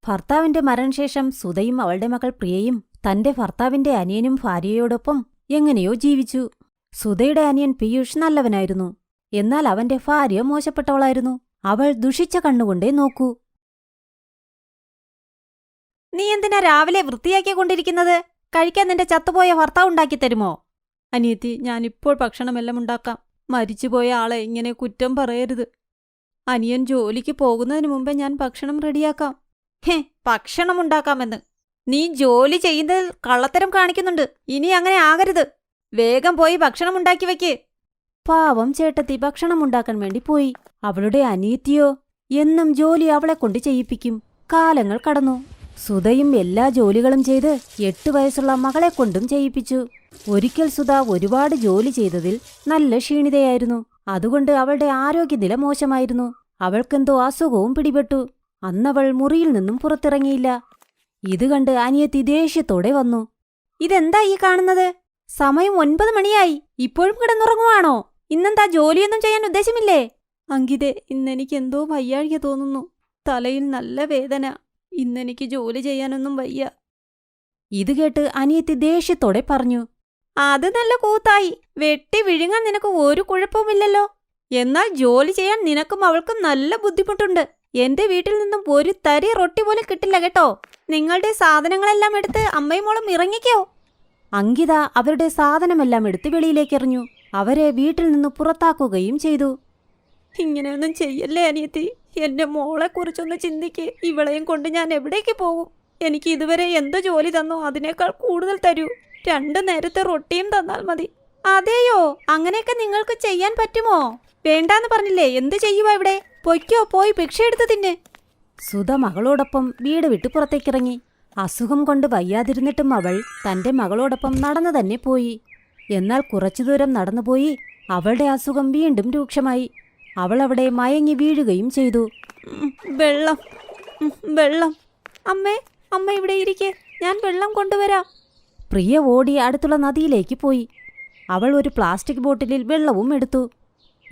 ഭർത്താവിന്റെ മരണശേഷം സുധയും അവളുടെ മകൾ പ്രിയയും തന്റെ ഭർത്താവിന്റെ അനിയനും ഭാര്യയോടൊപ്പം എങ്ങനെയോ ജീവിച്ചു. സുധയുടെ അനിയൻ പീയൂഷ് നല്ലവനായിരുന്നു. എന്നാൽ അവന്റെ ഭാര്യ മോശപ്പെട്ടവളായിരുന്നു. അവൾ ദുഷിച്ച കണ്ണുകൊണ്ടേ നോക്കൂ. നീ എന്തിനാ രാവിലെ വൃത്തിയാക്കിക്കൊണ്ടിരിക്കുന്നത്? കഴിക്കാൻ നിന്റെ ചത്തുപോയ ഭർത്താവ് ഉണ്ടാക്കിത്തരുമോ? അനിയത്തി, ഞാനിപ്പോൾ ഭക്ഷണമെല്ലാം ഉണ്ടാക്കാം. മരിച്ചുപോയ ആളെ ഇങ്ങനെ കുറ്റം പറയരുത്. അനിയൻ ജോലിക്ക് പോകുന്നതിന് മുമ്പേ ഞാൻ ഭക്ഷണം റെഡിയാക്കാം. ഭക്ഷണമുണ്ടാക്കാമെന്ന് നീ ജോലി ചെയ്യുന്നതിൽ കള്ളത്തരം കാണിക്കുന്നുണ്ട്. ഇനി അങ്ങനെ ആകരുത്. വേഗം പോയി ഭക്ഷണമുണ്ടാക്കി വയ്ക്ക്. പാവം ചേട്ടത്തി ഭക്ഷണമുണ്ടാക്കാൻ വേണ്ടി പോയി. അവളുടെ അനിയത്തിയോ എന്നും ജോലി അവളെ കൊണ്ട് ചെയ്യിപ്പിക്കും. കാലങ്ങൾ കടന്നു. സുധയും എല്ലാ ജോലികളും ചെയ്ത് 8 വയസ്സുള്ള മകളെ കൊണ്ടും ചെയ്യിപ്പിച്ചു. ഒരിക്കൽ സുധ ഒരുപാട് ജോലി ചെയ്തതിൽ നല്ല ക്ഷീണിതയായിരുന്നു. അതുകൊണ്ട് അവളുടെ ആരോഗ്യനില മോശമായിരുന്നു. അവൾക്കെന്തോ അസുഖവും പിടിപെട്ടു. അന്നവൾ മുറിയിൽ നിന്നും പുറത്തിറങ്ങിയില്ല. ഇത് കണ്ട് അനിയത്തി ദേഷ്യത്തോടെ വന്നു. ഇതെന്താ ഈ കാണുന്നത്? സമയം 9 മണിയായി. ഇപ്പോഴും കിടന്നുറങ്ങുവാണോ? ഇന്നെന്താ ജോലിയൊന്നും ചെയ്യാൻ ഉദ്ദേശമില്ലേ? അങ്കിതേ, ഇന്നെനിക്കെന്തോ വയ്യാഴിക തോന്നുന്നു. തലയിൽ നല്ല വേദന. ഇന്നെനിക്ക് ജോലി ചെയ്യാനൊന്നും വയ്യ. ഇത് കേട്ട് അനിയത്തി ദേഷ്യത്തോടെ പറഞ്ഞു. അത് നല്ല കൂത്തായി. വെട്ടി വിഴുങ്ങാൻ നിനക്ക് ഒരു കുഴപ്പവുമില്ലല്ലോ. എന്നാൽ ജോലി ചെയ്യാൻ നിനക്കും അവൾക്കും നല്ല ബുദ്ധിമുട്ടുണ്ട്. എന്റെ വീട്ടിൽ നിന്നും ഒരു തരി റൊട്ടി പോലും കിട്ടില്ല കേട്ടോ. നിങ്ങളുടെ സാധനങ്ങളെല്ലാം എടുത്ത് അമ്മയും മോളും ഇറങ്ങിക്കോ. അങ്കിത അവരുടെ സാധനമെല്ലാം എടുത്ത് വെളിയിലേക്കെറിഞ്ഞു. അവരെ വീട്ടിൽ നിന്ന് പുറത്താക്കുകയും ചെയ്തു. ഇങ്ങനെയൊന്നും ചെയ്യല്ലേ അനിയത്തി. എന്റെ മോളെക്കുറിച്ചൊന്ന് ചിന്തിക്ക്. ഇവളെയും കൊണ്ട് ഞാൻ എവിടേക്ക് പോകും? എനിക്ക് ഇതുവരെ എന്ത് ജോലി തന്നോ അതിനേക്കാൾ കൂടുതൽ തരൂ. 2 നേരത്തെ റൊട്ടിയും തന്നാൽ മതി. അതെയോ? അങ്ങനെയൊക്കെ നിങ്ങൾക്ക് ചെയ്യാൻ പറ്റുമോ? വേണ്ടാന്ന് പറഞ്ഞില്ലേ? എന്ത് ചെയ്യുവാ ഇവിടെ? പൊയ്ക്കോ, പോയി ഭിക്ഷയെടുത്ത് തിന്നെ. സുധ മകളോടൊപ്പം വീട് വിട്ട് പുറത്തേക്കിറങ്ങി. അസുഖം കൊണ്ട് വയ്യാതിരുന്നിട്ടും അവൾ തന്റെ മകളോടൊപ്പം നടന്നു തന്നെ പോയി. എന്നാൽ കുറച്ചു ദൂരം നടന്നുപോയി അവളുടെ അസുഖം വീണ്ടും രൂക്ഷമായി. അവൾ അവിടെ മയങ്ങി വീഴുകയും ചെയ്തു. വെള്ളം, വെള്ളം. അമ്മേ, അമ്മ ഇവിടെ ഇരിക്കെ, ഞാൻ വെള്ളം കൊണ്ടുവരാം. പ്രിയ ഓടി അടുത്തുള്ള നദിയിലേക്ക് പോയി. അവൾ ഒരു പ്ലാസ്റ്റിക് ബോട്ടിലിൽ വെള്ളവും എടുത്തു.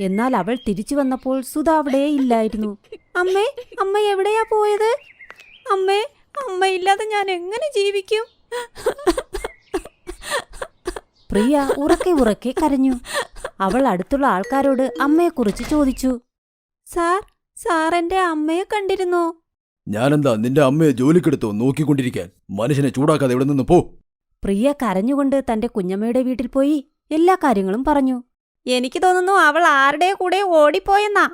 എന്നാൽ അവൾ തിരിച്ചു വന്നപ്പോൾ സുധ അവിടെ ഇല്ലായിരുന്നു. അമ്മേ, അമ്മ എവിടെയാ പോയത്? അമ്മേ, അമ്മയില്ലാതെ ഞാൻ എങ്ങനെ ജീവിക്കും? പ്രിയ ഉറക്കെ ഉറക്കെ കരഞ്ഞു. അവൾ അടുത്തുള്ള ആൾക്കാരോട് അമ്മയെക്കുറിച്ച് ചോദിച്ചു. സാർ എന്റെ അമ്മയെ കണ്ടിരുന്നോ? ഞാനെന്താ നിന്റെ അമ്മയെ ജോലിക്കെടുത്തോ നോക്കിക്കൊണ്ടിരിക്കാൻ? മനുഷ്യനെ ചൂടാക്കാതെ ഇവിടെ നിന്ന് പോ. പ്രിയ കരഞ്ഞുകൊണ്ട് തന്റെ കുഞ്ഞമ്മയുടെ വീട്ടിൽ പോയി എല്ലാ കാര്യങ്ങളും പറഞ്ഞു. എനിക്ക് തോന്നുന്നു അവൾ ആരുടെ കൂടെ ഓടിപ്പോയെന്നാ.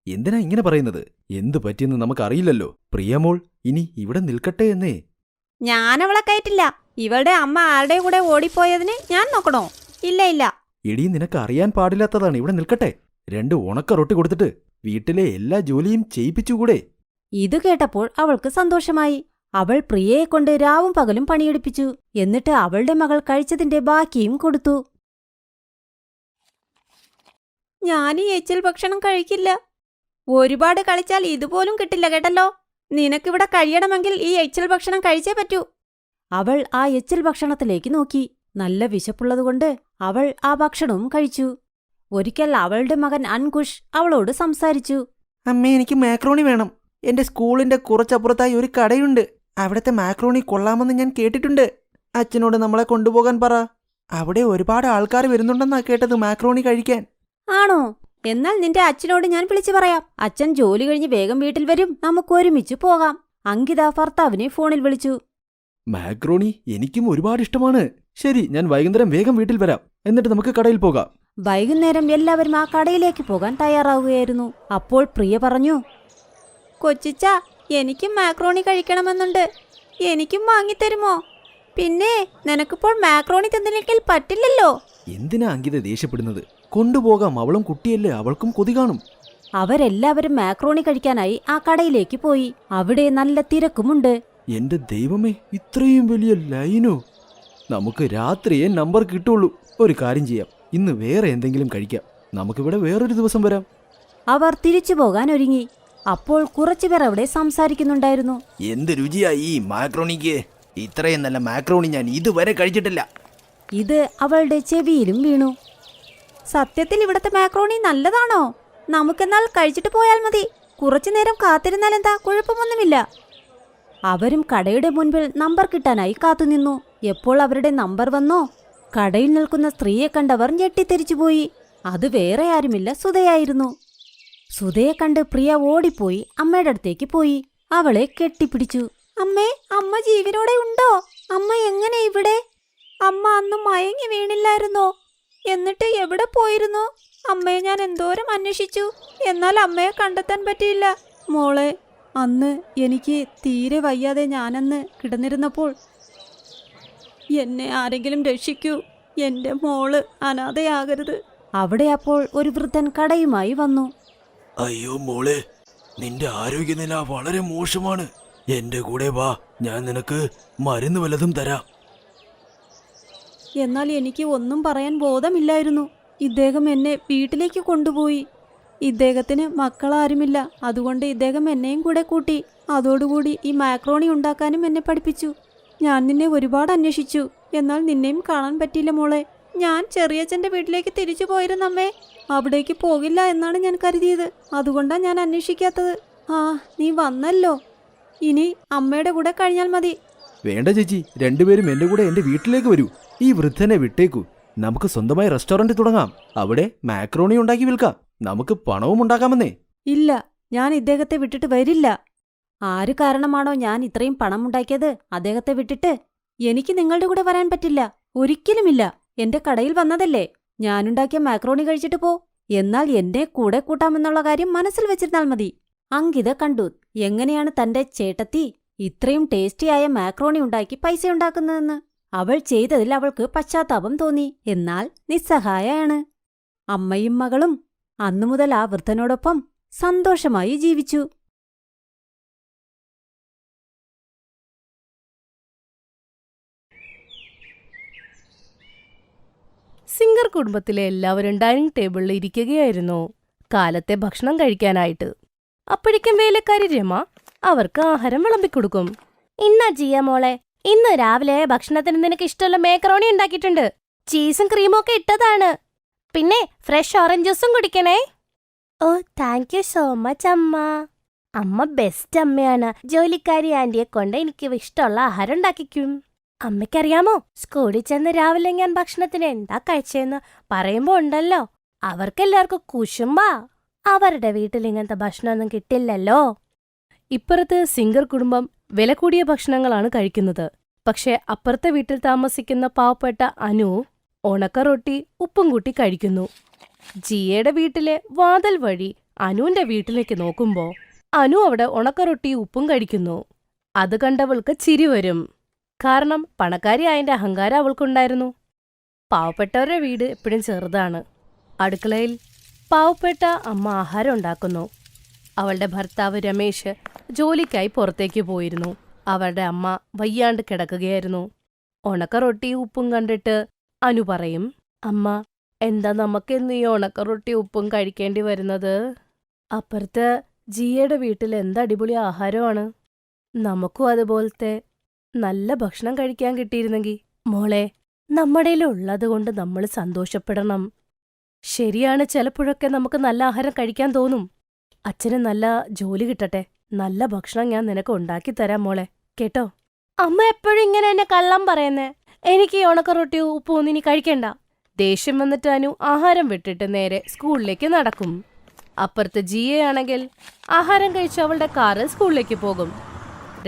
എന്തിനാ ഇങ്ങനെ പറയുന്നത്? എന്തു പറ്റിയെന്ന് നമുക്കറിയില്ലല്ലോ. പ്രിയമോൾ ഇനി ഇവിടെ നിൽക്കട്ടെ എന്നേ. ഞാനവളെ കയറ്റില്ല. ഇവളുടെ അമ്മ ആരുടെ കൂടെ ഓടിപ്പോയതിന് ഞാൻ നോക്കണോ? ഇല്ല. എടീ, നിനക്ക് അറിയാൻ പാടില്ലാത്തതാണ്. ഇവിടെ നിൽക്കട്ടെ. 2 ഉണക്ക റൊട്ടി കൊടുത്തിട്ട് വീട്ടിലെ എല്ലാ ജോലിയും ചെയ്യിപ്പിച്ചുകൂടെ? ഇത് കേട്ടപ്പോൾ അവൾക്ക് സന്തോഷമായി. അവൾ പ്രിയയെക്കൊണ്ട് രാവും പകലും പണിയെടുപ്പിച്ചു. എന്നിട്ട് അവളുടെ മകൾ കഴിച്ചതിന്റെ ബാക്കിയും കൊടുത്തു. ഞാൻ ഈ എച്ചിൽ ഭക്ഷണം കഴിക്കില്ല. ഒരുപാട് കളിച്ചാൽ ഇതുപോലും കിട്ടില്ല കേട്ടല്ലോ. നിനക്കിവിടെ കഴിയണമെങ്കിൽ ഈ എച്ചിൽ ഭക്ഷണം കഴിച്ചേ പറ്റൂ. അവൾ ആ എച്ചിൽ ഭക്ഷണത്തിലേക്ക് നോക്കി. നല്ല വിശപ്പുള്ളതുകൊണ്ട് അവൾ ആ ഭക്ഷണവും കഴിച്ചു. ഒരിക്കൽ അവളുടെ മകൻ അൻകുഷ് അവളോട് സംസാരിച്ചു. അമ്മേ, എനിക്ക് മാക്രോണി വേണം. എന്റെ സ്കൂളിന്റെ കുറച്ചപ്പുറത്തായി ഒരു കടയുണ്ട്. അവിടുത്തെ മാക്രോണി കൊള്ളാമെന്ന് ഞാൻ കേട്ടിട്ടുണ്ട്. അച്ഛനോട് നമ്മളെ കൊണ്ടുപോകാൻ പറ. അവിടെ ഒരുപാട് ആൾക്കാർ വരുന്നുണ്ടെന്നാ കേട്ടത് മാക്രോണി കഴിക്കാൻ. ആണോ? എന്നാൽ നിന്റെ അച്ഛനോട് ഞാൻ വിളിച്ചു പറയാം. അച്ഛൻ ജോലി കഴിഞ്ഞ് വേഗം വീട്ടിൽ വരും. നമുക്ക് ഒരുമിച്ച് പോകാം. അങ്കിത ഭർത്താവിനെ ഫോണിൽ വിളിച്ചു. മാക്രോണി എനിക്കും ഒരുപാട് ഇഷ്ടമാണ്. ശരി, ഞാൻ വൈകുന്നേരം വേഗം വീട്ടിൽ വരാം. എന്നിട്ട് നമുക്ക് കടയിൽ പോകാം. വൈകുന്നേരം എല്ലാവരും ആ കടയിലേക്ക് പോകാൻ തയ്യാറാവുകയായിരുന്നു. അപ്പോൾ പ്രിയ പറഞ്ഞു. കൊച്ചിച്ച, എനിക്കും മാക്രോണി കഴിക്കണമെന്നുണ്ട്. എനിക്കും വാങ്ങിത്തരുമോ? പിന്നെ നിനക്കിപ്പോൾ മാക്രോണി തിന്നില്ലെങ്കിൽ പറ്റില്ലല്ലോ. എന്തിനാ അങ്കിത ദേഷ്യപ്പെടുന്നത്? കൊണ്ടുപോകാം. അവളും കുട്ടിയല്ലേ, അവൾക്കും കൊതി കാണും. അവരെല്ലാവരും മാക്രോണി കഴിക്കാനായി ആ കടയിലേക്ക് പോയി. അവിടെ നല്ല തിരക്കുമുണ്ട്. എന്റെ ദൈവമേ, ഇത്രയും വലിയ ലൈനോ? നമുക്ക് രാത്രിയെ നമ്പർ കിട്ടുള്ളൂ. ഒരു കാര്യം ചെയ്യാം, ഇന്ന് വേറെ എന്തെങ്കിലും കഴിക്കാം. നമുക്കിവിടെ വേറൊരു ദിവസം വരാം. അവർ തിരിച്ചു പോകാൻ ഒരുങ്ങി. അപ്പോൾ കുറച്ചുപേർ അവിടെ സംസാരിക്കുന്നുണ്ടായിരുന്നു. എന്ത് രുചിയായി ഈ മാക്രോണിക്ക്! ഇത്രയും നല്ല മാക്രോണി ഞാൻ ഇതുവരെ കഴിച്ചിട്ടില്ല. ഇത് അവളുടെ ചെവിയിലും വീണു. സത്യത്തിൽ ഇവിടത്തെ മാക്രോണി നല്ലതാണോ? നമുക്കെന്നാൽ കഴിച്ചിട്ട് പോയാൽ മതി. കുറച്ചുനേരം കാത്തിരുന്നാൽ എന്താ? കുഴപ്പമൊന്നുമില്ല. അവരും കടയുടെ മുൻപിൽ നമ്പർ കിട്ടാനായി കാത്തുനിന്നു. എപ്പോൾ അവരുടെ നമ്പർ വന്നോ, കടയിൽ നിൽക്കുന്ന സ്ത്രീയെ കണ്ടവർ ഞെട്ടിത്തെറിച്ചുപോയി. അത് വേറെ ആരുമില്ല, സുധയായിരുന്നു. സുധയെ കണ്ട് പ്രിയ ഓടിപ്പോയി അമ്മയുടെ അടുത്തേക്ക് പോയി. അവളെ കെട്ടിപ്പിടിച്ചു. അമ്മേ, അമ്മ ജീവനോടെ ഉണ്ടോ? അമ്മ എങ്ങനെ ഇവിടെ? അമ്മ അന്ന് മയങ്ങി വീണില്ലായിരുന്നോ? എന്നിട്ട് എവിടെ പോയിരുന്നു? അമ്മയെ ഞാൻ എന്തോരം അന്വേഷിച്ചു, എന്നാൽ അമ്മയെ കണ്ടെത്താൻ പറ്റിയില്ല. മോളെ, അന്ന് എനിക്ക് തീരെ വയ്യാതെ ഞാനന്ന് കിടന്നിരുന്നപ്പോൾ എന്നെ ആരെങ്കിലും രക്ഷിക്കൂ. എൻ്റെ മോള് അനാഥയാകരുത്. അവിടെ അപ്പോൾ ഒരു വൃദ്ധൻ കടയുമായി വന്നു. അയ്യോ മോളെ, നിന്റെ ആരോഗ്യനില വളരെ മോശമാണ്. എന്റെ കൂടെ വാ, ഞാൻ നിനക്ക് മരുന്ന് വല്ലതും തരാം. എന്നാൽ എനിക്ക് ഒന്നും പറയാൻ ബോധമില്ലായിരുന്നു. ഇദ്ദേഹം എന്നെ വീട്ടിലേക്ക് കൊണ്ടുപോയി. ഇദ്ദേഹത്തിന് മക്കളാരുമില്ല, അതുകൊണ്ട് ഇദ്ദേഹം എന്നെയും കൂടെ കൂട്ടി. അതോടുകൂടി ഈ മാക്രോണി ഉണ്ടാക്കാനും എന്നെ പഠിപ്പിച്ചു. ഞാൻ നിന്നെ ഒരുപാട് അന്വേഷിച്ചു, എന്നാൽ നിന്നെയും കാണാൻ പറ്റിയില്ല മോളെ. ഞാൻ ചെറിയച്ഛൻ്റെ വീട്ടിലേക്ക് തിരിച്ചു പോയിരുന്നമ്മേ. അവിടേക്ക് പോകില്ല എന്നാണ് ഞാൻ കരുതിയത്, അതുകൊണ്ടാണ് ഞാൻ അന്വേഷിക്കാത്തത്. ആ, നീ വന്നല്ലോ. ഇനി അമ്മയുടെ കൂടെ കഴിഞ്ഞാൽ മതി. വേണ്ട ചേച്ചി, രണ്ടുപേരും എന്റെ കൂടെ എന്റെ വീട്ടിലേക്ക് വരൂ. ഈ വൃദ്ധനെ വിട്ടേക്കൂ. നമുക്ക് സ്വന്തമായി റെസ്റ്റോറന്റ് തുടങ്ങാം. അവിടെ മാക്രോണി ഉണ്ടാക്കി വിൽക്കാം. നമുക്ക് പണവും ഉണ്ടാക്കാമെന്നേ. ഇല്ല, ഞാൻ ഇദ്ദേഹത്തെ വിട്ടിട്ട് വരില്ല. ആര് കാരണമാണോ ഞാൻ ഇത്രയും പണം ഉണ്ടാക്കിയത്, അദ്ദേഹത്തെ വിട്ടിട്ട് എനിക്ക് നിങ്ങളുടെ കൂടെ വരാൻ പറ്റില്ല. ഒരിക്കലുമില്ല. എന്റെ കടയിൽ വന്നതല്ലേ, ഞാനുണ്ടാക്കിയ മാക്രോണി കഴിച്ചിട്ട് പോ. എന്നാൽ എന്നെ കൂടെ കൂട്ടാമെന്നുള്ള കാര്യം മനസ്സിൽ വെച്ചിരുന്നാൽ മതി. അങ്കിത കണ്ടു എങ്ങനെയാണ് തന്റെ ചേട്ടത്തി ഇത്രയും ടേസ്റ്റിയായ മാക്രോണി ഉണ്ടാക്കി പൈസ ഉണ്ടാക്കുന്നതെന്ന്. അവൾ ചെയ്തതിൽ അവൾക്ക് പശ്ചാത്താപം തോന്നി. എന്നാൽ നിസ്സഹായാണ്. അമ്മയും മകളും അന്നുമുതൽ ആ വൃദ്ധനോടൊപ്പം സന്തോഷമായി ജീവിച്ചു. സിംഗർ കുടുംബത്തിലെ എല്ലാവരും ഡൈനിങ് ടേബിളിൽ ഇരിക്കുകയായിരുന്നു കാലത്തെ ഭക്ഷണം കഴിക്കാനായിട്ട്. അപ്പോഴേക്കും വേലക്കാരി രമ അവർക്ക് ആഹാരം വിളമ്പിക്കൊടുക്കും. ഇന്നാ ജിയ മോളെ, ഇന്ന് രാവിലെ ഭക്ഷണത്തിന് നിനക്ക് ഇഷ്ടമുള്ള മേക്കറോണി ഉണ്ടാക്കിയിട്ടുണ്ട്. ചീസും ക്രീമും ഒക്കെ ഇട്ടതാണ്. പിന്നെ ഫ്രഷ് ഓറഞ്ച് ജ്യൂസും കുടിക്കണേ. ഓ, താങ്ക് യു സോ മച്ച് അമ്മ. അമ്മ ബെസ്റ്റ് അമ്മയാണ്. ജോലിക്കാരി ആന്റിയെ കൊണ്ട് എനിക്ക് ഇഷ്ടമുള്ള ആഹാരം ഉണ്ടാക്കിക്കും. അമ്മയ്ക്കറിയാമോ, സ്കൂളിൽ ചെന്ന് രാവിലെ ഞാൻ ഭക്ഷണത്തിന് എന്താ കഴിച്ചെന്ന് പറയുമ്പോ ഉണ്ടല്ലോ, അവർക്കെല്ലാവർക്കും കുശുമ്പാ. അവരുടെ വീട്ടിൽ ഇങ്ങനത്തെ ഭക്ഷണമൊന്നും കിട്ടില്ലല്ലോ. ഇപ്പുറത്ത് സിംഗർ കുടുംബം വില കൂടിയ ഭക്ഷണങ്ങളാണ് കഴിക്കുന്നത്. പക്ഷെ അപ്പുറത്തെ വീട്ടിൽ താമസിക്കുന്ന പാവപ്പെട്ട അനു ഉണക്ക റൊട്ടി ഉപ്പും കൂട്ടി കഴിക്കുന്നു. ജിയയുടെ വീട്ടിലെ വാതിൽ വഴി അനുവിന്റെ വീട്ടിലേക്ക് നോക്കുമ്പോ അനു അവിടെ ഉണക്ക റൊട്ടി ഉപ്പും കഴിക്കുന്നു. അത് കണ്ടവൾക്ക് ചിരി വരും. കാരണം പണക്കാരിയായതിന്റെ അഹങ്കാരം അവൾക്കുണ്ടായിരുന്നു. പാവപ്പെട്ടവരുടെ വീട് എപ്പോഴും ചെറുതാണ്. അടുക്കളയിൽ പാവപ്പെട്ട അമ്മ ആഹാരം ഉണ്ടാക്കുന്നു. അവളുടെ ഭർത്താവ് രമേശ് ജോലിക്കായി പുറത്തേക്ക് പോയിരുന്നു. അവളുടെ അമ്മ വയ്യാണ്ട് കിടക്കുകയായിരുന്നു. ഉണക്ക റൊട്ടി ഉപ്പും കണ്ടിട്ട് അനു പറയും, അമ്മ, എന്താ നമുക്കെന്ന് ഈ ഉണക്ക റൊട്ടി ഉപ്പും കഴിക്കേണ്ടി വരുന്നത്? അപ്പുറത്ത് ജിയയുടെ വീട്ടിൽ എന്ത് അടിപൊളി ആഹാരമാണ്. നമുക്കും അതുപോലത്തെ നല്ല ഭക്ഷണം കഴിക്കാൻ കിട്ടിയിരുന്നെങ്കിൽ. മോളെ, നമ്മുടെയിലുള്ളത് കൊണ്ട് നമ്മൾ സന്തോഷപ്പെടണം. ശരിയാണ്, ചിലപ്പോഴൊക്കെ നമുക്ക് നല്ല ആഹാരം കഴിക്കാൻ തോന്നും. അച്ഛന് നല്ല ജോലി കിട്ടട്ടെ, നല്ല ഭക്ഷണം ഞാൻ നിനക്ക് ഉണ്ടാക്കി തരാം മോളെ, കേട്ടോ? അമ്മ എപ്പോഴും ഇങ്ങനെ എന്നെ കള്ളം പറയുന്നേ. എനിക്ക് ഈ ഉണക്ക റൊട്ടി ഉപ്പൊന്നും ഇനി കഴിക്കണ്ട. ദേഷ്യം വന്നിട്ട് അനു ആഹാരം വിട്ടിട്ട് നേരെ സ്കൂളിലേക്ക് നടക്കും. അപ്പുറത്ത് ജിയയാണെങ്കിൽ ആഹാരം കഴിച്ച് അവളുടെ കാറിൽ സ്കൂളിലേക്ക് പോകും.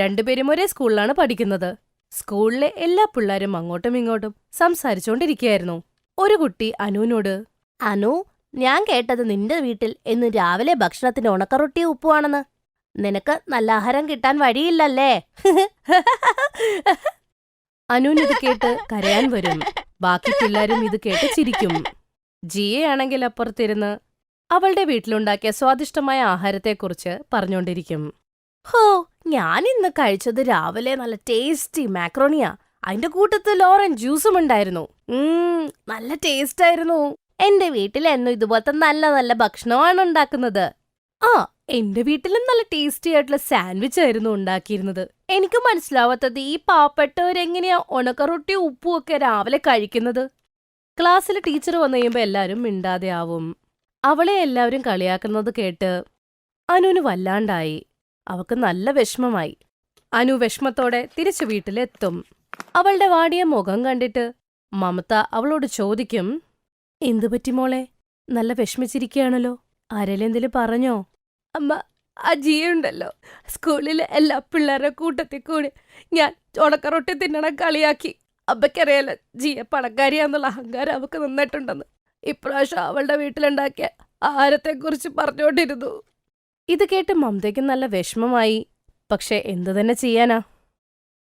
രണ്ടുപേരും ഒരേ സ്കൂളിലാണ് പഠിക്കുന്നത്. സ്കൂളിലെ എല്ലാ പിള്ളേരും അങ്ങോട്ടും ഇങ്ങോട്ടും സംസാരിച്ചുകൊണ്ടിരിക്കുകയായിരുന്നു. ഒരു കുട്ടി അനുവിനോട്, അനു, ഞാൻ കേട്ടത് നിന്റെ വീട്ടിൽ ഇന്ന് രാവിലെ ഭക്ഷണത്തിന് ഉണക്കറൊട്ടി ഉപ്പുവാണെന്ന്. നിനക്ക് നല്ല ആഹാരം കിട്ടാൻ വഴിയില്ലല്ലേ? അനുവിനിത് കേട്ട് കരയാൻ വരും. ബാക്കി പിള്ളേരും ഇത് കേട്ട് ചിരിക്കും. ജിയയാണെങ്കിൽ അപ്പുറത്തിരുന്ന് അവളുടെ വീട്ടിലുണ്ടാക്കിയ സ്വാദിഷ്ടമായ ആഹാരത്തെക്കുറിച്ച് പറഞ്ഞുകൊണ്ടിരിക്കും. ഹോ, ഞാനിന്ന് കഴിച്ചത് രാവിലെ നല്ല ടേസ്റ്റി മാക്രോണിയാ. അതിന്റെ കൂട്ടത്തിൽ ഓറഞ്ച് ജ്യൂസും ഉണ്ടായിരുന്നു. നല്ല ടേസ്റ്റ് ആയിരുന്നു. എന്റെ വീട്ടിൽ എന്നും ഇതുപോലത്തെ നല്ല നല്ല ഭക്ഷണമാണ് ഉണ്ടാക്കുന്നത്. ആ, എന്റെ വീട്ടിലും നല്ല ടേസ്റ്റി ആയിട്ടുള്ള സാൻഡ്വിച്ച് ആയിരുന്നു ഉണ്ടാക്കിയിരുന്നത്. എനിക്ക് മനസ്സിലാവാത്തത് ഈ പാവപ്പെട്ടവരെങ്ങനെയാ ഉണക്കറൊട്ടി ഉപ്പും ഒക്കെ രാവിലെ കഴിക്കുന്നത്. ക്ലാസ്സിൽ ടീച്ചർ വന്നു കഴിയുമ്പോ എല്ലാരും മിണ്ടാതെ ആവും. അവളെ എല്ലാവരും കളിയാക്കുന്നത് കേട്ട് അനുവിന് വല്ലാണ്ടായി. അവക്ക് നല്ല വിഷമമായി. അനു വിഷമത്തോടെ തിരിച്ചു വീട്ടിലെത്തും. അവളുടെ വാടിയ മുഖം കണ്ടിട്ട് മമത അവളോട് ചോദിക്കും, എന്തു പറ്റി മോളെ? നല്ല വിഷമിച്ചിരിക്കുകയാണല്ലോ. ആരെങ്കിലും എന്തെങ്കിലും പറഞ്ഞോ? അമ്മ, ആ ജിയുണ്ടല്ലോ, സ്കൂളിലെ എല്ലാ പിള്ളേരുടെ കൂട്ടത്തിൽ കൂടി ഞാൻ ഉണക്കറൊട്ടി തിന്നണം കളിയാക്കി. അമ്മയ്ക്കറിയാലോ ജിയെ പണക്കാരിയാന്നുള്ള അഹങ്കാരം അവക്ക് നിന്നിട്ടുണ്ടെന്ന്. ഇപ്രാവശ്യം അവളുടെ വീട്ടിലുണ്ടാക്കിയ ആഹാരത്തെക്കുറിച്ച് പറഞ്ഞുകൊണ്ടിരുന്നു. ഇത് കേട്ട് മമതയ്ക്ക് നല്ല വിഷമമായി. പക്ഷെ എന്തു തന്നെ ചെയ്യാനാ?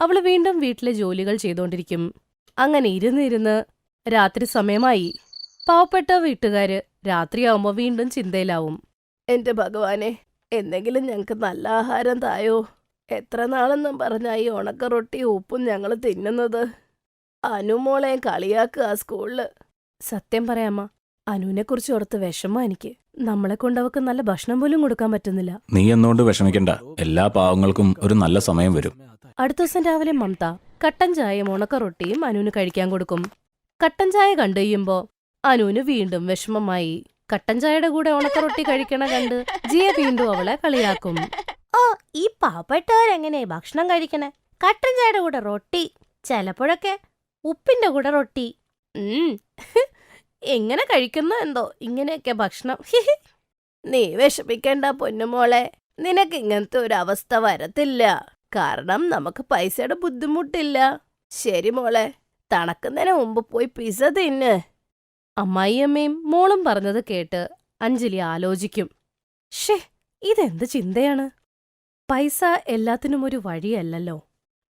അവള് വീണ്ടും വീട്ടിലെ ജോലികൾ ചെയ്തുകൊണ്ടിരിക്കും. അങ്ങനെ ഇരുന്നിരുന്ന് രാത്രി സമയമായി. പാവപ്പെട്ട വീട്ടുകാര് രാത്രിയാവുമ്പോ വീണ്ടും ചിന്തയിലാവും. എന്റെ ഭഗവാനെ, എന്തെങ്കിലും ഞങ്ങക്ക് നല്ല ആഹാരം തായോ. എത്ര നാളെന്നും പറഞ്ഞാ ഈ ഉണക്കറൊട്ടി ഉപ്പും ഞങ്ങൾ തിന്നുന്നത്. അനുമോളെ കളിയാക്കുക സ്കൂളില്. സത്യം പറയാമ്മ, അനുവിനെക്കുറിച്ച് ഓർത്ത് വിഷമം എനിക്ക്. നമ്മളെ കൊണ്ട് അവക്ക് നല്ല ഭക്ഷണം പോലും കൊടുക്കാൻ പറ്റുന്നില്ല. നീ എന്നോണ്ട് വിഷമിക്കണ്ട. എല്ലാ പാവങ്ങൾക്കും ഒരു നല്ല സമയം വരും. അടുത്ത ദിവസം രാവിലെ മമത കട്ടൻ ചായയും ഉണക്കറൊട്ടിയും അനുവിന് കഴിക്കാൻ കൊടുക്കും. കട്ടൻ ചായ കണ്ടു കഴിയുമ്പോ അനുവിന് വീണ്ടും വിഷമമായി. കട്ടൻ ചായയുടെ കൂടെ ഉണക്കറൊട്ടി കഴിക്കണ കണ്ട് ജിയെ വീണ്ടും അവളെ കളിയാക്കും. ഓ, ഈ പാവപ്പെട്ടവരെങ്ങനെ ഭക്ഷണം കഴിക്കണേ? കട്ടൻ ചായയുടെ കൂടെ റൊട്ടി, ചിലപ്പോഴൊക്കെ ഉപ്പിന്റെ കൂടെ റൊട്ടി. എങ്ങനെ കഴിക്കുന്നു എന്തോ ഇങ്ങനെയൊക്കെ ഭക്ഷണം. നീ വിഷമിക്കണ്ട പൊന്നുമോളെ, നിനക്ക് ഇങ്ങനത്തെ ഒരു അവസ്ഥ വരത്തില്ല. കാരണം നമുക്ക് പൈസയുടെ ബുദ്ധിമുട്ടില്ല. ശരി മോളെ, തണുക്കുന്നതിന് മുമ്പ് പോയി പിസ തിന്ന്. അമ്മായിയമ്മയും മോളും പറഞ്ഞത് കേട്ട് അഞ്ജലി ആലോചിക്കും. ഷേ, ഇതെന്ത് ചിന്തയാണ്? പൈസ എല്ലാത്തിനും ഒരു വഴിയല്ലല്ലോ.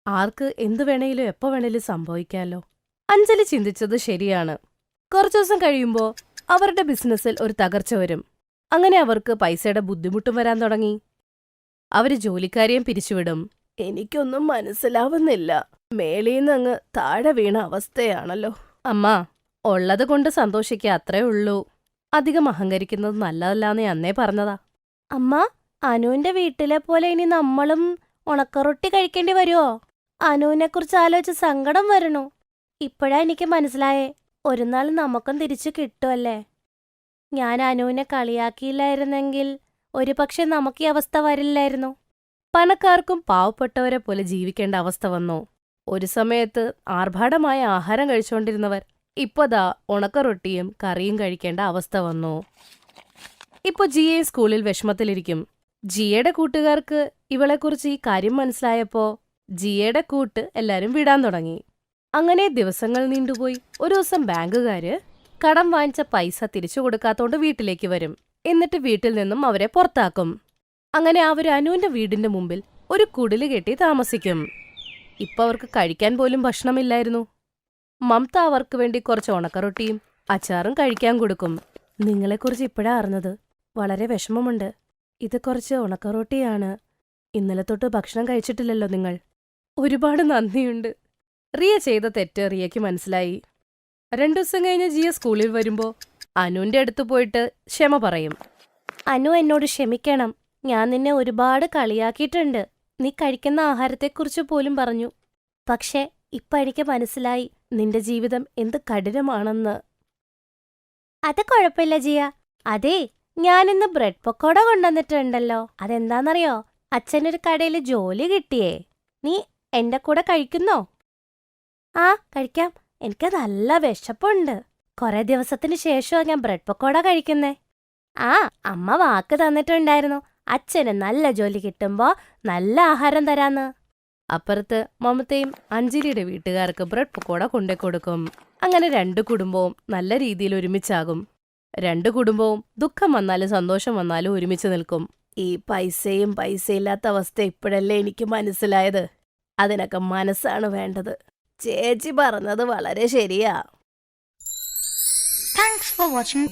ആർക്ക് എന്തു വേണേലും എപ്പോ വേണേലും സംഭവിക്കാമല്ലോ. അഞ്ജലി ചിന്തിച്ചത് ശരിയാണ്. കുറച്ചു ദിവസം കഴിയുമ്പോ അവരുടെ ബിസിനസ്സിൽ ഒരു തകർച്ച വരും. അങ്ങനെ അവർക്ക് പൈസയുടെ ബുദ്ധിമുട്ടും വരാൻ തുടങ്ങി. അവര് ജോലിക്കാരെയും പിരിച്ചുവിടും. എനിക്കൊന്നും മനസ്സിലാവുന്നില്ല. മേളീന്ന് അങ്ങ് താഴെ വീണ അവസ്ഥയാണല്ലോ. അമ്മ, ഉള്ളത് കൊണ്ട് സന്തോഷിക്കുക, അത്രേ ഉള്ളൂ. അധികം അഹങ്കരിക്കുന്നത് നല്ലതല്ലാന്ന് അന്നേ പറഞ്ഞതാ. അമ്മ, അനുവിന്റെ വീട്ടിലെ പോലെ ഇനി നമ്മളും ഉണക്കറൊട്ടി കഴിക്കേണ്ടി വരുമോ? അനുവിനെ കുറിച്ച് ആലോചിച്ച് സങ്കടം വരണു. ഇപ്പോഴാ എനിക്ക് മനസ്സിലായേ, ഒരു നാൾ നമുക്കും തിരിച്ചു കിട്ടുമല്ലേ. ഞാൻ അനുവിനെ കളിയാക്കിയില്ലായിരുന്നെങ്കിൽ ഒരു പക്ഷെ നമുക്ക് ഈ അവസ്ഥ വരില്ലായിരുന്നു. പണക്കാർക്കും പാവപ്പെട്ടവരെ പോലെ ജീവിക്കേണ്ട അവസ്ഥ വന്നു. ഒരു സമയത്ത് ആർഭാടമായ ആഹാരം കഴിച്ചുകൊണ്ടിരുന്നവർ ഇപ്പോതാ ഉണക്കറൊട്ടിയും കറിയും കഴിക്കേണ്ട അവസ്ഥ വന്നു. ഇപ്പൊ ജിയെ സ്കൂളിൽ വിഷമത്തിലിരിക്കും. ജിയയുടെ കൂട്ടുകാർക്ക് ഇവളെക്കുറിച്ച് ഈ കാര്യം മനസ്സിലായപ്പോ ജിയയുടെ കൂട്ട് എല്ലാരും വിടാൻ തുടങ്ങി. അങ്ങനെ ദിവസങ്ങൾ നീണ്ടുപോയി. ഒരു ദിവസം ബാങ്കുകാര് കടം വാങ്ങിച്ച പൈസ തിരിച്ചു കൊടുക്കാത്തോണ്ട് വീട്ടിലേക്ക് വരും. എന്നിട്ട് വീട്ടിൽ നിന്നും അവരെ പുറത്താക്കും. അങ്ങനെ അവര് അനുവിന്റെ വീടിന്റെ മുമ്പിൽ ഒരു കുടില് കെട്ടി താമസിക്കും. ഇപ്പൊ അവർക്ക് കഴിക്കാൻ പോലും ഭക്ഷണമില്ലായിരുന്നു. മമത അവർക്ക് വേണ്ടി കുറച്ച് ഉണക്കറൊട്ടിയും അച്ചാറും കഴിക്കാൻ കൊടുക്കും. നിങ്ങളെക്കുറിച്ച് ഇപ്പോഴാ അറിഞ്ഞത്. വളരെ വിഷമമുണ്ട്. ഇത് കുറച്ച് ഉണക്കറൊട്ടിയാണ്. ഇന്നലെ തൊട്ട് ഭക്ഷണം കഴിച്ചിട്ടില്ലല്ലോ നിങ്ങൾ. ഒരുപാട് നന്ദിയുണ്ട്. റിയ ചെയ്ത തെറ്റ് റിയയ്ക്ക് മനസ്സിലായി. 2 ദിവസം കഴിഞ്ഞ് ജിയ സ്കൂളിൽ വരുമ്പോ അനുവിന്റെ അടുത്ത് പോയിട്ട് ക്ഷമ പറയും. അനു, എന്നോട് ക്ഷമിക്കണം. ഞാൻ നിന്നെ ഒരുപാട് കളിയാക്കിയിട്ടുണ്ട്. നീ കഴിക്കുന്ന ആഹാരത്തെക്കുറിച്ച് പോലും പറഞ്ഞു. പക്ഷെ ഇപ്പൊ എനിക്ക് മനസ്സിലായി നിന്റെ ജീവിതം എന്ത് കഠിനമാണെന്ന്. അത് കുഴപ്പമില്ല ജിയ. അതെ, ഞാനിന്ന് ബ്രെഡ് പക്കോട കൊണ്ടുവന്നിട്ടുണ്ടല്ലോ. അതെന്താന്നറിയോ? അച്ഛനൊരു കടയിൽ ജോലി കിട്ടിയേ. നീ എന്റെ കൂടെ കഴിക്കുന്നോ? ആ, കഴിക്കാം. എനിക്ക് നല്ല വിശപ്പുണ്ട്. കുറെ ദിവസത്തിന് ശേഷമാ ഞാൻ ബ്രെഡ് പക്കോട കഴിക്കുന്നേ. ആ, അമ്മ വാക്ക് തന്നിട്ടുണ്ടായിരുന്നു അച്ഛന് നല്ല ജോലി കിട്ടുമ്പോ നല്ല ആഹാരം തരാന്ന്. അപ്പുറത്ത് മമതയും അഞ്ജലിയുടെ വീട്ടുകാർക്ക് ബ്രെഡ് പക്കോട കൊണ്ടേ കൊടുക്കും. അങ്ങനെ 2 കുടുംബവും നല്ല രീതിയിൽ ഒരുമിച്ചാകും. 2 കുടുംബവും ദുഃഖം വന്നാലും സന്തോഷം വന്നാലും ഒരുമിച്ച് നിൽക്കും. ഈ പൈസയും പൈസയില്ലാത്ത അവസ്ഥ ഇപ്പോഴല്ലേ എനിക്ക് മനസ്സിലായത്. അതിനൊക്കെ മനസ്സാണ് വേണ്ടത്. ചേച്ചി പറഞ്ഞത് വളരെ ശരിയാ. Thanks for watching.